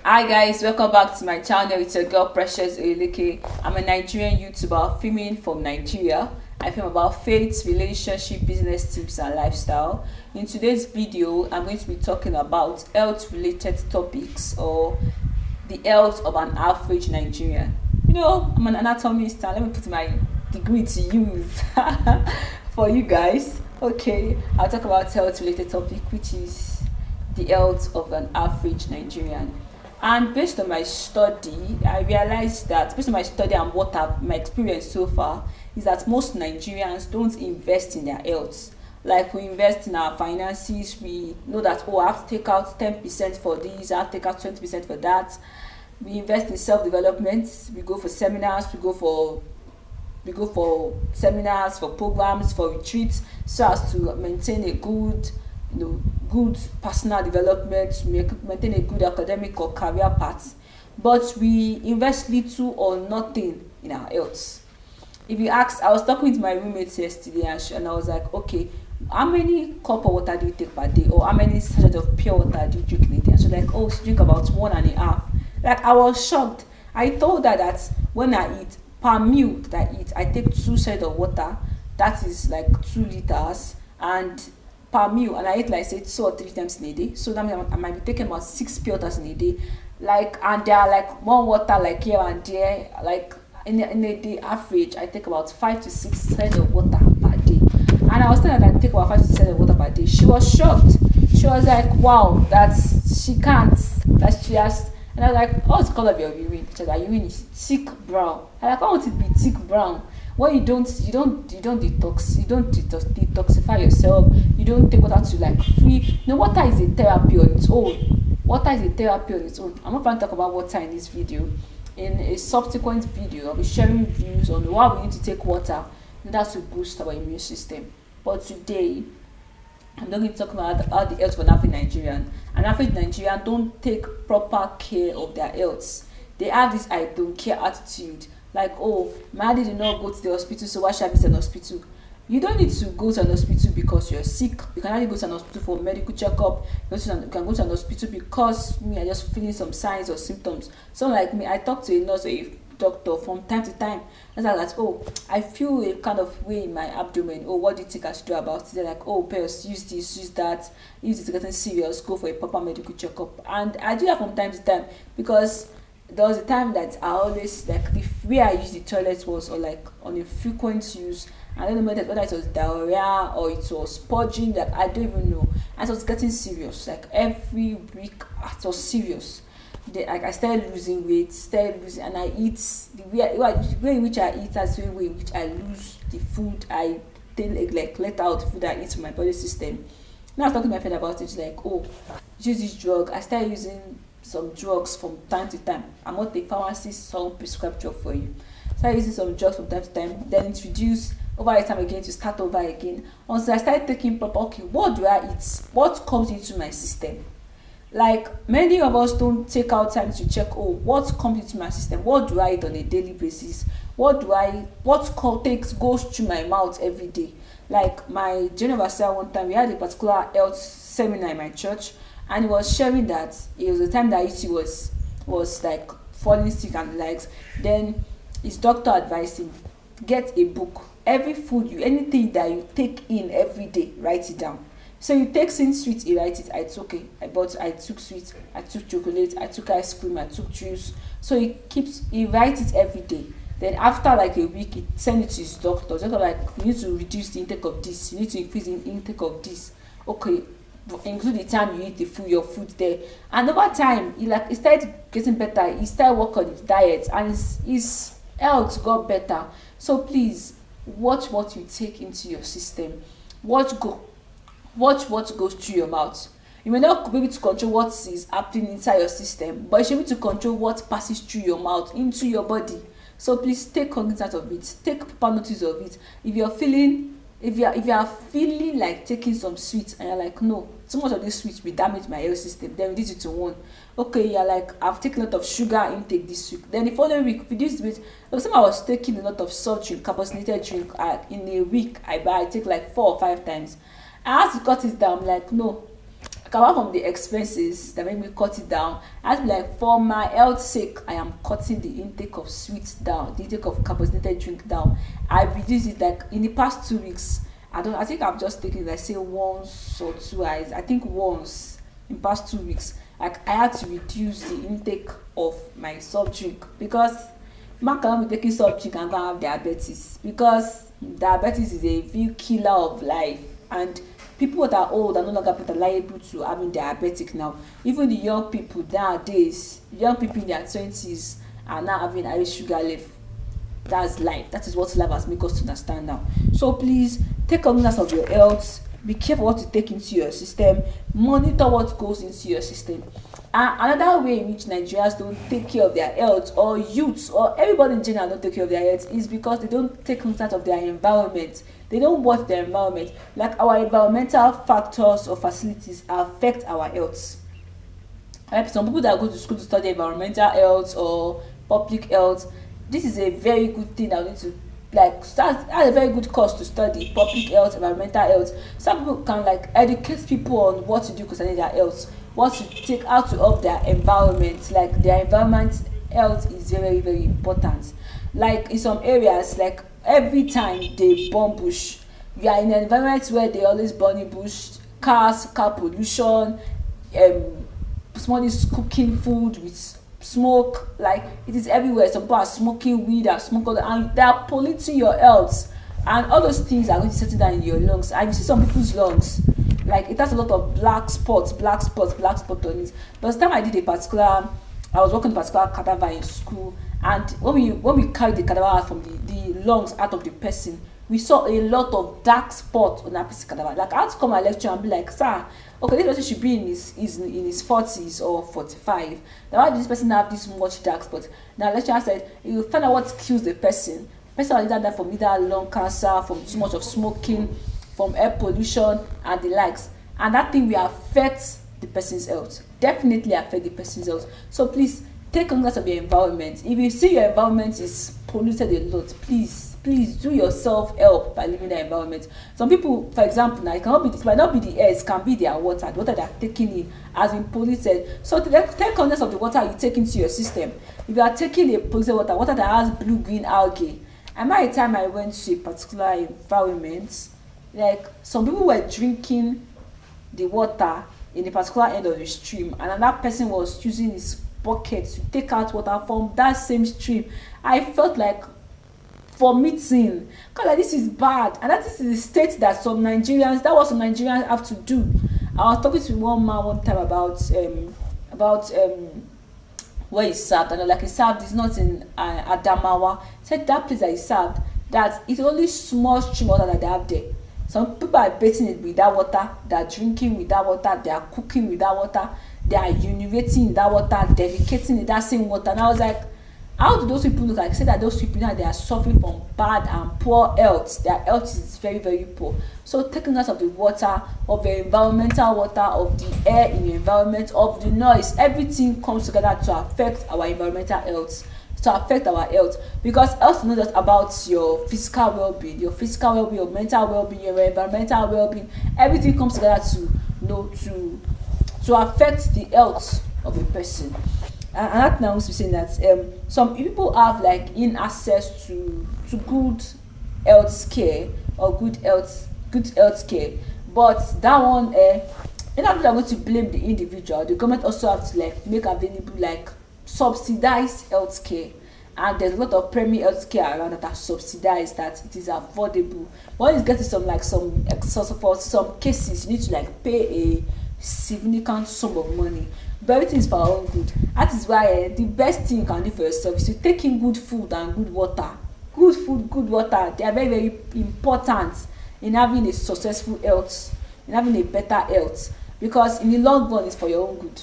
Hi guys, welcome back to my channel. It's your girl Precious Oyeleke. I'm a Nigerian YouTuber filming from Nigeria. I film about faith, relationship, business tips and lifestyle. In today's video, I'm going to be talking about health related topics or the health of an average Nigerian. I'm an anatomist and let me put my degree to use for you guys. Okay, I'll talk about health related topic, which is the health of an average Nigerian. And based on my study, I realized that based on my study and my experience so far is that most Nigerians don't invest in their health. Like we invest in our finances, we know that I have to take out 10% for this, I have to take out 20% for that. We invest in self-development, we go for seminars, we go for seminars, for programs, for retreats, so as to maintain a good personal development, maintain a good academic or career path. But we invest little or nothing in our health. If you ask, I was talking with my roommates yesterday, and I was like, okay, how many cup of water do you take per day, or how many sachets of pure water do you drink in a day? And she was like, oh, she drink about 1.5. Like, I was shocked. I told her that when I eat, per meal that I eat, I take 2 sachets of water. That is like 2 liters, and per meal, and I eat like say 2 or 3 times in a day. So that means I might be taking about 6 pure waters in a day. Like, and there are like more water like here and there. Like in a day average, I take about 5 to 6 sachets of water per day. And I was telling her that I take about 5 to 6 sachets of water per day. She was shocked. She was like, wow, she can't, that she has. And I was like, what's the color of your urine? She said that urine is thick brown. I like, why would it be thick brown? When you don't detoxify yourself, you don't take water to like free. Water is a therapy on its own. Water is a therapy on its own. I'm not going to talk about water in this video. In a subsequent video, I'll be sharing views on why we need to take water in order to boost our immune system. But today, I'm not going to talk about how the health of an average Nigerian. An average Nigerian don't take proper care of their health. They have this I don't care attitude. Like, oh, my daddy did not go to the hospital, so why should I visit an hospital? You don't need to go to an hospital because you're sick. You can only go to an hospital for medical checkup. You can go to an hospital because me, I just feeling some signs or symptoms. So like me, I talk to a nurse or a doctor from time to time. And I'm like, oh, I feel a kind of way in my abdomen. Oh, what do you think I should do about it? They're like, oh, Pels, use this, use that. If it's getting serious, go for a proper medical checkup. And I do that from time to time because there was a time that I always like the way I used the toilet was or like on a frequent use. I don't know whether it was diarrhea or it was purging, like I don't even know. And it was getting serious. Like every week it was serious. Like I started losing weight, and I eat the way in which I eat, that's the way in which I lose the food I take, like let out the food I eat from my body system. Now I was talking to my friend about it, she's like, oh, use this drug. I started using some drugs from time to time. I'm not a pharmacist, so I'll prescribe drug for you. Started using some drugs from time to time, then it's reduced over the time again to start over again. Once I started taking proper, okay, what do I eat? What comes into my system? Like many of us don't take out time to check, oh, what comes into my system? What do I eat on a daily basis? What goes through my mouth every day? Like my general one time, we had a particular health seminar in my church, and he was sharing that it was the time that he was like falling sick and the likes. Then his doctor advised him, get a book. Every anything that you take in every day, write it down. So he takes in sweet, he writes it. I took sweet, I took chocolate, I took ice cream, I took juice. So he writes it every day. Then after like a week, he sends it to his doctor. Doctor like, you need to reduce the intake of this, you need to increase the intake of this. Okay, include the time you eat your food there. And over time, he started getting better. He started working on his diet, and his health got better. So please watch what you take into your system. Watch what goes through your mouth. You may not be able to control what is happening inside your system, but you should be able to control what passes through your mouth into your body. So please take cognizance of it. Take proper notice of it. If you are feeling like taking some sweets and you're like, no, too much of this sweet will damage my health system, then reduce it to 1. Okay, you're like, I've taken a lot of sugar intake this week. Then the following week, reduce the weight. Some I was taking a lot of salt drink, carbonated drink. In a week, I take like 4 or 5 times. I had to cut it down. I'm like, no, apart from the expenses that make me cut it down, I have to be like, for my health's sake, I am cutting the intake of sweets down, the intake of carbonated drink down. I reduced it like in the past 2 weeks. I think I've just taken, like, say once or twice. I think once in past 2 weeks. Like, I had to reduce the intake of my soft drink, because man cannot be taking soft drink and go and have diabetes, because diabetes is a real killer of life, and people that are old are no longer liable to having diabetic now. Even the young people nowadays, young people in their 20s are now having high sugar level. That's life. That is what life has made us to understand now. So please take cognizance of your health. Be careful what you take into your system. Monitor what goes into your system. And another way in which Nigerians don't take care of their health, or youths, or everybody in general don't take care of their health, is because they don't take cognizance of their environment. They don't watch their environment. Like, our environmental factors or facilities affect our health. Right? Some people that go to school to study environmental health or public health, this is a very good thing that we need to, like, start. That's a very good course to study, public health, environmental health. Some people can, like, educate people on what to do concerning their health, what to take, how to help their environment. Like, their environment health is very, very important. Like, in some areas, like, every time they burn bush, you are in an environment where they always burning bush, car pollution, somebody is cooking food with smoke. Like, it is everywhere. Some people are smoking weed and and they are polluting your health, and all those things are going to settle down in your lungs. And you see some people's lungs, like, it has a lot of black spots on it. But the time I was working a particular cadaver in school, and when we carried the cadaver out from the lungs out of the person, we saw a lot of dark spots on that piece of cadaver. Like, I had to come and lecture and be like, sir, okay, this person should be in his 40s or 45. Now, why did this person have this much dark spot? Now, lecturer said, you will find out what kills the person. The person will either die from either lung cancer, from too much of smoking, from air pollution, and the likes. And that thing will affect the person's health. Definitely affect the person's health. So please take cognizance of your environment. If you see your environment is polluted a lot, please do your self-help by living the environment. Some people, for example, now, it might not be the air, it can be their water. The water they are taking in has been polluted. So take cognizance of the water you take into your system. If you are taking a polluted water that has blue-green algae, I remember a time I went to a particular environment, like, some people were drinking the water in a particular end of the stream, and another person was using his bucket to take out water from that same stream. I felt like vomiting, because, like, this is bad, and that is the state that some Nigerians have to do. I was talking to one man one time about where he served, and like, he served is not in Adamawa. He said that place that he served, that it's only small stream water that they have there. Some people are bathing it with that water, they are drinking with that water, they are cooking with that water, they are urinating in that water, defecating in that same water. And I was like, how do those people look like? Say that those people now, they are suffering from bad and poor health. Their health is very, very poor. So taking out of the water, of the environmental water, of the air in the environment, of the noise, everything comes together to affect our environmental health, to affect our health. Because health is not just about your physical well-being, your mental well-being, your environmental well-being. Everything comes together to affect the health of a person. And that now is saying that some people have, like, in access to good health care or good health care, but that one, in order going to blame the individual, the government also have to, like, make available, like, subsidized health care. And there's a lot of primary health care around that are subsidized, that it is affordable. When you get to some for some cases, you need to, like, pay a significant sum of money. But everything is for our own good. That is why the best thing you can do for yourself is to take in good food and good water. Good food, good water, they are very, very important in having a successful health, in having a better health. Because in the long run, it's for your own good.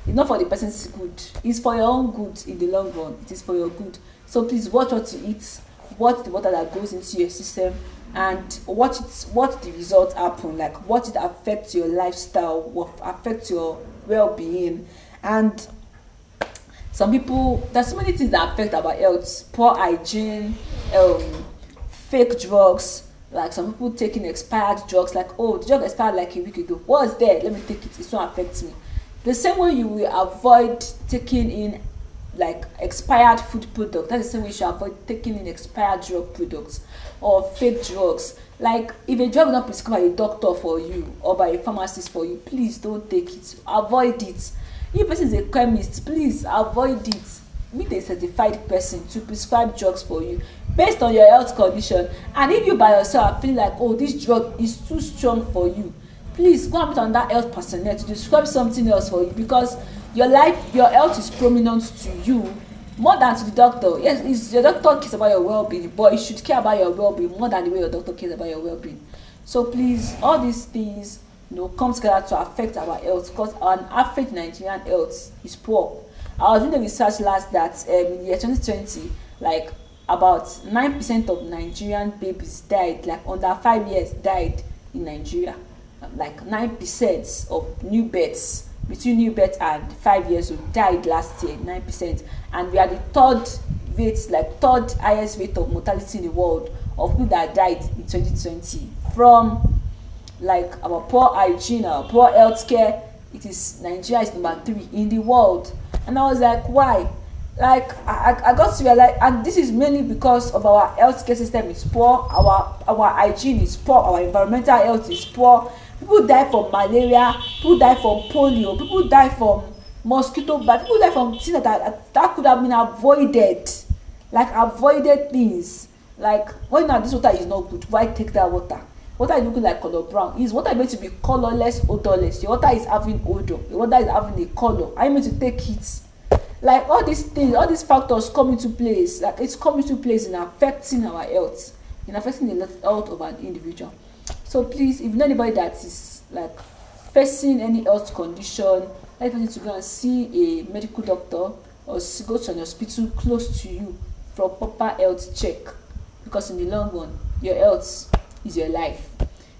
It's not for the person's good. It's for your own good in the long run. It is for your good. So please watch what you eat, watch the water that goes into your system, and watch the results happen. Like, watch it affect your lifestyle, what affect your well-being. And some people, there's so many things that affect our health: poor hygiene, fake drugs, Like some people taking expired drugs, like, oh, the drug expired like a week ago, what's there, let me take it, it won't affect me. The same way you will avoid taking in like expired food products, that's the same way you should avoid taking in expired drug products or fake drugs. Like if a drug is not prescribed by a doctor for you or by a pharmacist for you, please don't take it, avoid it. If a person is a chemist, please avoid it. Meet a certified person to prescribe drugs for you based on your health condition. And if you by yourself are feeling like, oh, this drug is too strong for you, please go and meet another health personnel to describe something else for you, because your life, your health is prominent to you more than to the doctor. Yes, it's your doctor cares about your well-being, but you should care about your well-being more than the way your doctor cares about your well-being. So please, all these things, come together to affect our health, because our average Nigerian health is poor. I was doing the research last that in the year 2020, like about 9% of Nigerian babies died, like under 5 years died in Nigeria. Like 9% of new births, between new birth and 5 years old, died last year, 9%. And we are the third highest rate of mortality in the world of people that died in 2020 from like our poor hygiene, our poor healthcare. It is Nigeria is number 3 in the world. And I was like, why? Like I got to realize, and this is mainly because of our healthcare system is poor, our hygiene is poor, our environmental health is poor. People die from malaria, people die from polio, people die from mosquito bite, people die from things that could have been avoided, like avoided things. Like when now this water is not good, why take that water? Water is looking like color brown. Is water meant to be colorless, odorless? Your water is having odor. Your water is having a color. Are you meant to take it? Like all these things, all these factors come into place. Like it's coming into place in affecting our health, in affecting the health of an individual. So please, if you know anybody that is like facing any health condition, like you need to go and see a medical doctor or go to an hospital close to you for proper health check, because in the long run, your health is your life.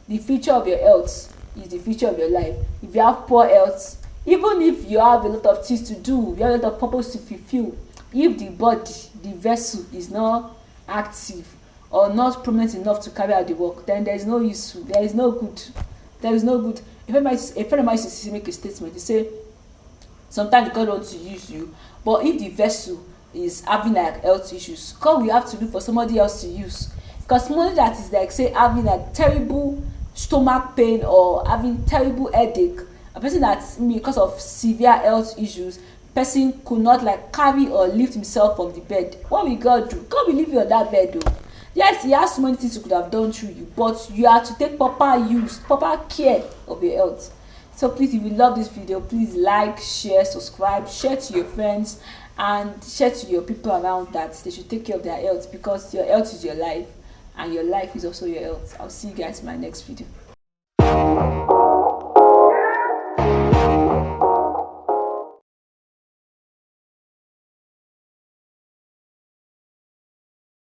The future of your health is the future of your life. If you have poor health, even if you have a lot of things to do, you have a lot of purpose to fulfill, if the body, the vessel is not active or not prominent enough to carry out the work, then there is no use, there is no good. A friend of mine used to make a statement. He say sometimes God wants to use you, but if the vessel is having like health issues, God will have to look for somebody else to use. Because somebody that is like say having like terrible stomach pain or having terrible headache, a person that because of severe health issues, person could not like carry or lift himself from the bed, what will God do? God will leave you on that bed though. Yes, he has so many things he could have done through you, but you have to take proper care of your health. So please, if you love this video, please like, share, subscribe, share to your friends, and share to your people around that they should take care of their health, because your health is your life and your life is also your health. I'll see you guys in my next video.